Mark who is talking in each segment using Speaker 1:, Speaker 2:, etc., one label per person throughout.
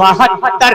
Speaker 1: 72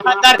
Speaker 1: 72